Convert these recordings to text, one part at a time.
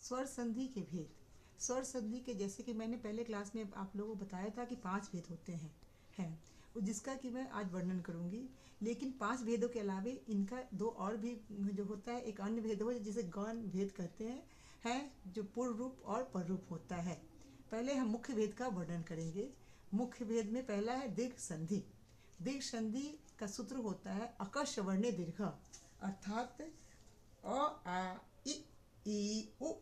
स्वर संधि के भेद। स्वर संधि के जैसे कि मैंने पहले क्लास में आप लोगों को बताया था कि 5 भेद होते हैं जिसका कि मैं आज वर्णन करूंगी। लेकिन 5 भेदों के अलावे इनका 2 और भी जो होता है, एक अन्य भेद हो जिसे गौण भेद कहते हैं जो पूर्व रूप और पर रूप होता है। पहले हम मुख्य भेद का वर्णन करेंगे। मुख्य भेद में पहला है दीर्घ संधि। दीर्घ संधि का सूत्र होता है अकशवर्णे दीर्घ, अर्थात अ आ ई उ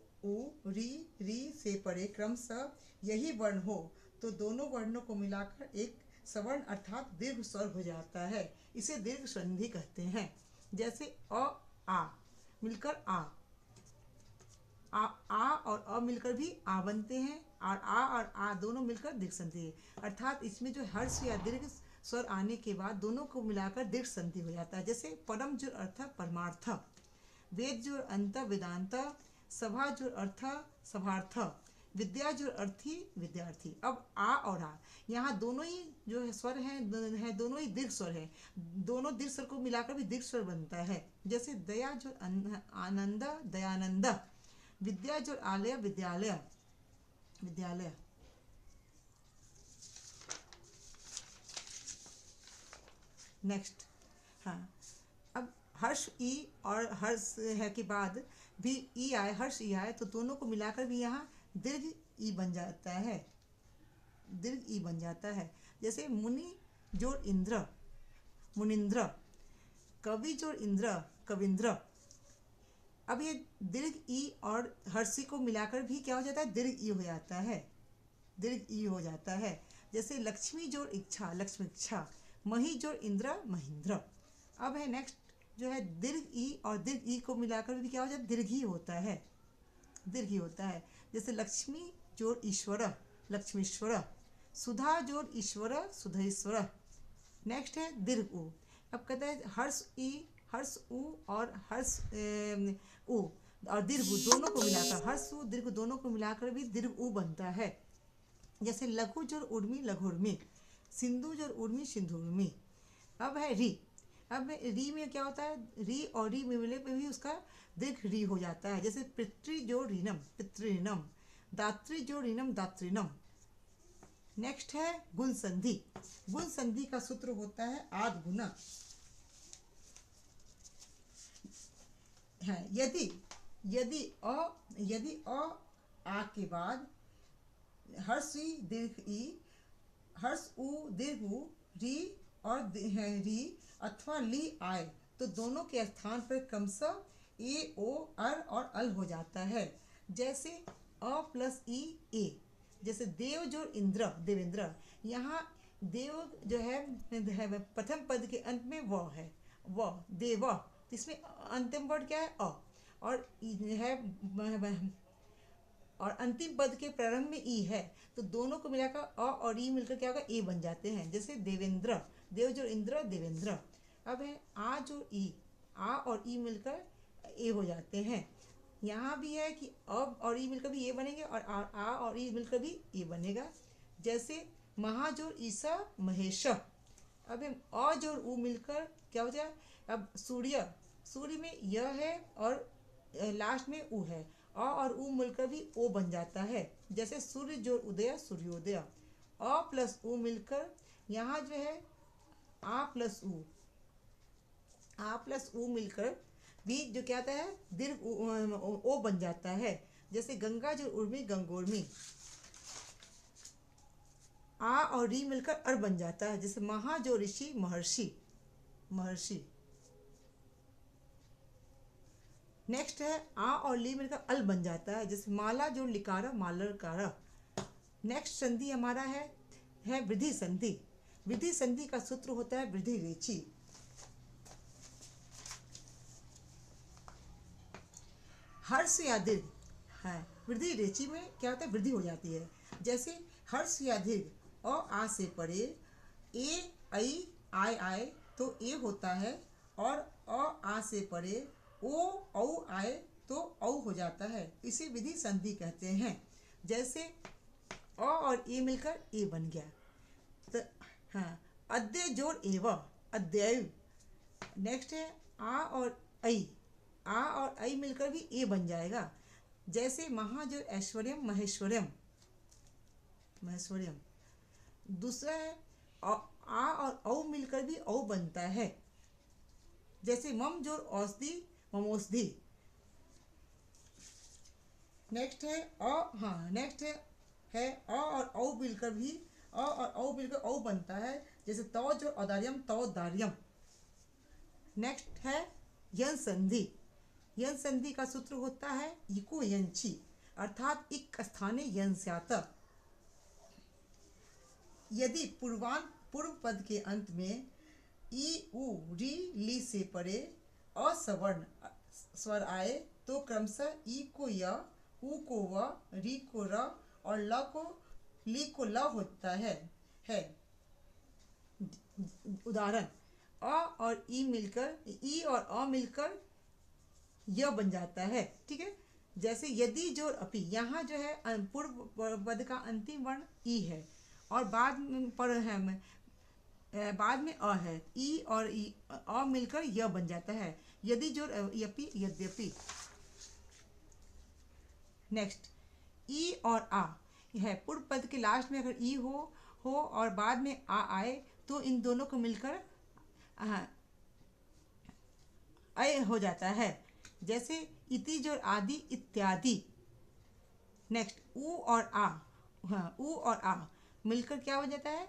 री री से परे क्रमशः यही वर्ण हो तो दोनों वर्णों को मिलाकर एक सवर्ण अर्थात दीर्घ स्वर हो जाता है। इसे दीर्घ संधि कहते हैं। जैसे आ मिलकर आ और अ मिलकर भी आ बनते हैं और आ दोनों मिलकर दीर्घ संधि है। अर्थात इसमें जो हर्ष या दीर्घ स्वर आने के बाद दोनों को मिलाकर दीर्घ संधि हो जाता है। जैसे परम जो अर्थ परमार्थ, वेद जो अंत वेदांत, सभा जो अर्थ सभार्थ, विद्या जो अर्थी विद्यार्थी। अब आ और आ यहाँ दोनों ही जो है स्वर हैं दोनों ही दीर्घ स्वर हैं। दोनों दीर्घ स्वर को मिलाकर भी दीर्घ स्वर बनता है। जैसे दया जो आनंद दयानंद, विद्या जो आलय विद्यालय विद्यालय। नेक्स्ट, हाँ, अब हर्ष ई और हर्ष है के बाद भी ई आए, हर्ष ई आए तो दोनों को मिलाकर भी यहाँ दीर्घ ई बन जाता है, दीर्घ ई बन जाता है। जैसे मुनि जोड़ इंद्र मुनिंद्र, कवि जोड़ इंद्र कविंद्र। अब ये दीर्घ ई और हर्षी को मिलाकर भी क्या हो जाता है, दीर्घ ई हो जाता है, दीर्घ ई हो जाता है। जैसे लक्ष्मी जोड़ इच्छा लक्ष्मी इच्छा, मही जोड़ इंद्र महेंद्र। अब है नेक्स्ट जो है दीर्घ ई और दीर्घ ई को मिलाकर भी क्या हो जाता है, दीर्घ ही होता है, दीर्घ ही होता है। जैसे लक्ष्मी जोड़ ईश्वर लक्ष्मीश्वर, सुधा जोड़ ईश्वर सुधईश्वर। नेक्स्ट है दीर्घ उ। अब कहते हैं हर्ष उ और हर्ष उ और दीर्घ उ दोनों को मिलाकर, हर्ष उ दीर्घ दोनों को मिलाकर भी दीर्घ उ बनता है। जैसे लघु जोड़ उर्मी लघुर्मी, सिंधु जोड़ उर्मी सिंधुर्मी। अब है री। अब री में क्या होता है, री और री में मिले पे भी उसका दीर्घ री हो जाता है। जैसे पितृ जोड़ ऋणम पितृणम, दात्री जोड़ ऋणम दातृणम। नेक्स्ट है गुण संधि। गुण संधि का सूत्र होता है आद गुना है। यदि अ आ के बाद हर्ष ई दीर्घ ई, हर्ष उ दीर्घ उ, री और री अथवा ली आए तो दोनों के स्थान पर क्रमशः ए ओ अर और अल हो जाता है। जैसे अ प्लस ई ए। जैसे देव जोड़ इंद्र देवेंद्र, यहाँ देव जो है प्रथम पद के अंत में व है, व देव। इसमें अंतिम वर्ड क्या है अ, और है और अंतिम पद के प्रारंभ में ई है तो दोनों को मिलाकर अ और ई मिलकर क्या होगा, ए बन जाते हैं। जैसे देवेंद्र, देव जो इंद्र देवेंद्र। अब है आ जो ई, आ और ई मिलकर ए हो जाते हैं। यहाँ भी है कि अब और ई मिलकर भी ए बनेंगे और आ और ई मिलकर भी ए बनेगा। जैसे महाजोड़ ईसा महेश। अब है अ जोड़ उ मिलकर क्या हो जाए, अब सूर्य, सूर्य में यह है और लास्ट में उ है, अ और उ मिलकर भी ओ बन जाता है। जैसे सूर्य जोड़ उदय सूर्योदय। अ प्लस उ मिलकर यहाँ जो है आ प्लस उ मिलकर भी जो क्या आता है दीर्घ ओ बन जाता है। जैसे गंगा जो उर्मी गंगोर्मी, आ और री मिलकर अर बन जाता है। जैसे महा जो ऋषि महर्षि महर्षि। नेक्स्ट है आ और ली मिलकर अल बन जाता है। जैसे माला जो लिकारा मालरकारा। नेक्स्ट संधि हमारा है वृद्धि संधि। वृद्धि संधि का सूत्र होता है वृद्धि रेची। हर्ष या दीर्घ है, वृद्धि रेची में क्या होता है, वृद्धि हो जाती है। जैसे हर्ष या दीर्घ अ आ से परे ए ऐ आय आए तो ए होता है और अ आ से परे ओ औ आए तो औ हो जाता है। इसे विधि संधि कहते हैं। जैसे अ और ए मिलकर ए बन गया तो हाँ, अद्य जोड़ एव अद्यैव। नेक्स्ट है आ और ऐ, आ और ऐ मिलकर भी ए बन जाएगा। जैसे महा जो ऐश्वर्यम महेश्वर्यम, महेश्वर्यम। दूसरा है आ और औ मिलकर भी औ बनता है, जैसे मम जो औषधि ममोषधि। नेक्स्ट है नेक्स्ट है अ और औ मिलकर भी अ और औ मिलकर औ बनता है, जैसे तौ जो औदार्यम तौ दार्यम। नेक्स्ट है यन संधि। यन संधि का सूत्र होता है इको यंची, अर्थात इक स्थाने यन स्यात्। यदि पूर्व पद के अंत में ई उ री ली से परे असवर्ण स्वर आए तो क्रमशः ई को य, उ को व, री को र और ल को ली को ल होता है। उदाहरण, अ और ई और अ मिलकर य बन जाता है। ठीक है, जैसे यदि जोड़ अपि, यहाँ जो है पूर्व पद का अंतिम वर्ण ई है और बाद में अ है, ई और अ मिलकर य बन जाता है। यदि जोड़ यपि यद्यपि। नेक्स्ट, ई और आ है, पूर्व पद के लास्ट में अगर ई हो और बाद में आ आए तो इन दोनों को मिलकर अय हो जाता है, जैसे इति जोड़ आदि इत्यादि। नेक्स्ट, उ और आ, उ और आ मिलकर क्या हो जाता है,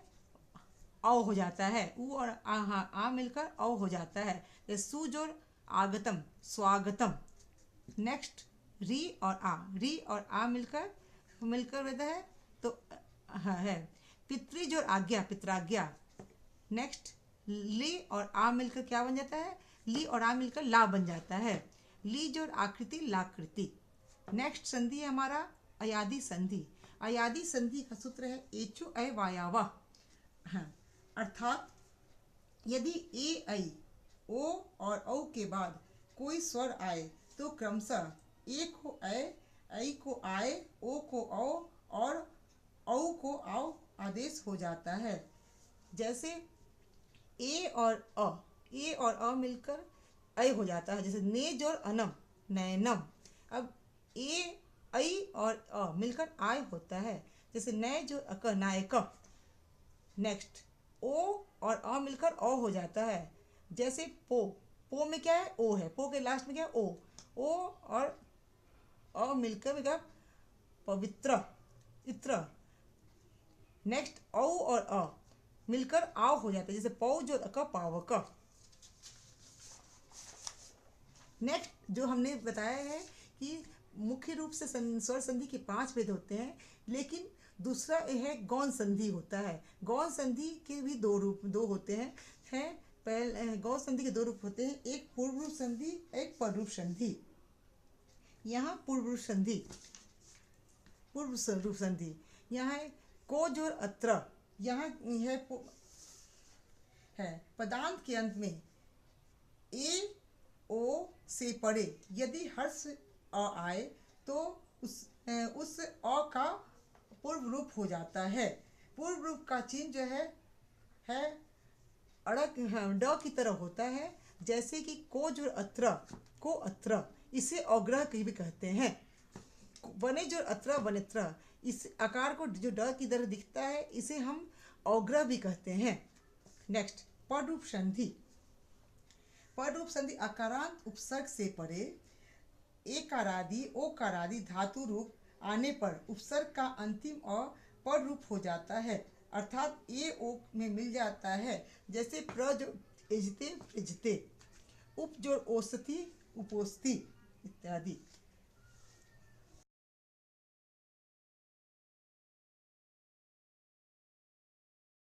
औ हो जाता है। उ और आ मिलकर औ हो जाता है। सु जोड़ आगतम स्वागतम। नेक्स्ट, री और आ मिलकर रहता है तो है पितृ जोड़ आज्ञा पित्राज्ञा। नेक्स्ट, ली और आ मिलकर क्या बन जाता है, ली और आ मिलकर ला बन जाता है। ली जोड़ आकृति लाकृति। नेक्स्ट संधि है हमारा अयादि संधि। अयादि संधि का सूत्र है एचु अय वायावा। हाँ, अर्थात यदि ए ऐ ओ और औ के बाद कोई स्वर आए तो क्रमशः ए को ऐ को आए, ओ को औ और औ को आओ आदेश हो जाता है। जैसे ए और अ मिलकर ऐ हो जाता है, जैसे ने जोड़ अनम नैनम। अब ए ऐ और अ मिलकर आय होता है, जैसे नए जोड़ अक नायक। नेक्स्ट, ओ और अ मिलकर औ हो जाता है, जैसे पो में क्या है, ओ है, पो के लास्ट में क्या है, ओ और अ मिलकर क्या पवित्र इत्र। नेक्स्ट, औ और अ मिलकर आओ हो जाता है, जैसे पौ जो अक पावक। नेक्स्ट जो हमने बताया है कि मुख्य रूप से स्वर संधि के 5 भेद होते हैं, लेकिन दूसरा है गौण संधि होता है। गौण संधि के भी दो होते हैं। पहले गौण संधि के 2 रूप होते हैं, एक पूर्व रूप संधि, एक पर रूप संधि। यहाँ पूर्व रूप संधि यहाँ है को जोड़ अत्र। यहाँ है पदांत के अंत में ए ओ से परे यदि हर्ष अ आए तो उस अ का पूर्व रूप हो जाता है। पूर्व रूप का चिन्ह जो है अड़क ड की तरह होता है, जैसे कि को जोड़ अत्र, इसे अग्रह भी कहते हैं। वने जोड़ अत्र वनेत्र, इस आकार को जो ड की तरह दिखता है इसे हम अग्रह भी कहते हैं। नेक्स्ट, पद रूप संधि। पद रूप संधि अकारांत उपसर्ग से परे एकारादि ओकारादि धातु रूप आने पर उपसर्ग का अंतिम अ पद रूप हो जाता है, अर्थात ए ओ में मिल जाता है, जैसे प्र जो एजते प्रिजते, उप जोड़ औषधि उपोषधि इत्यादि।